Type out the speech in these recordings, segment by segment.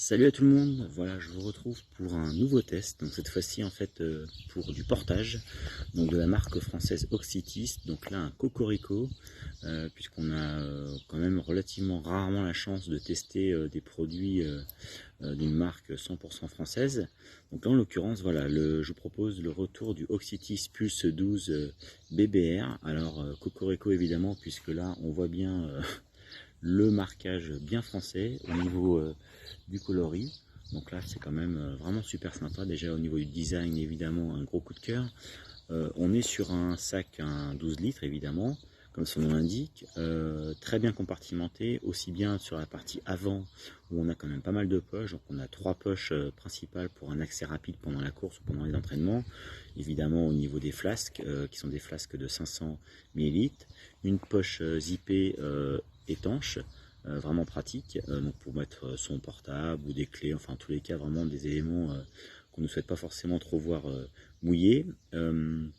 Salut à tout le monde, voilà je vous retrouve pour un nouveau test, donc cette fois-ci en fait pour du portage, donc de la marque française Oxytis, donc là un cocorico, puisqu'on a quand même relativement rarement la chance de tester des produits d'une marque 100% française. Donc là en l'occurrence voilà, je vous propose le retour du Oxytis Pulse 12 BBR, alors cocorico évidemment puisque là on voit bien le marquage bien français au niveau du coloris. Donc là c'est quand même vraiment super sympa. Déjà au niveau du design évidemment un gros coup de cœur. On est sur un sac 12 litres évidemment, comme son nom l'indique, très bien compartimenté, aussi bien sur la partie avant où on a quand même pas mal de poches. Donc on a 3 poches principales pour un accès rapide pendant la course ou pendant les entraînements. Évidemment au niveau des flasques qui sont des flasques de 500 ml, une poche zippée étanche, vraiment pratique, donc pour mettre son portable ou des clés, enfin en tous les cas vraiment des éléments qu'on ne souhaite pas forcément trop voir mouillés. Une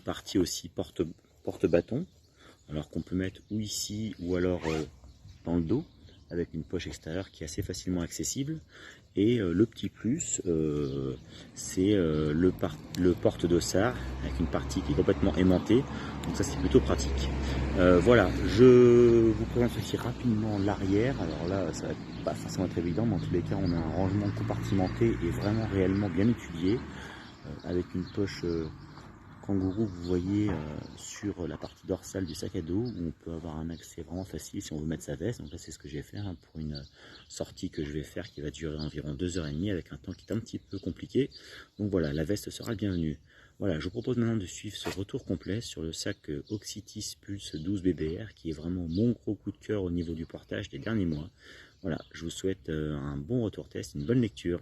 partie aussi porte-bâton, alors qu'on peut mettre ou ici ou alors dans le dos, avec une poche extérieure qui est assez facilement accessible. Et le petit plus, c'est le porte-dossard avec une partie qui est complètement aimantée, donc ça c'est plutôt pratique. Voilà, je vous présente aussi rapidement l'arrière. Alors là ça va pas forcément être évident, mais en tous les cas on a un rangement compartimenté et vraiment réellement bien étudié, avec une poche kangourou, vous voyez sur la partie dorsale du sac à dos, où on peut avoir un accès vraiment facile si on veut mettre sa veste. Donc là c'est ce que je vais faire pour une sortie que je vais faire qui va durer environ 2h30 avec un temps qui est un petit peu compliqué. Donc voilà, la veste sera le bienvenu. Voilà, je vous propose maintenant de suivre ce retour complet sur le sac Oxytis Pulse 12 BBR, qui est vraiment mon gros coup de cœur au niveau du portage des derniers mois. Voilà, je vous souhaite un bon retour test, une bonne lecture.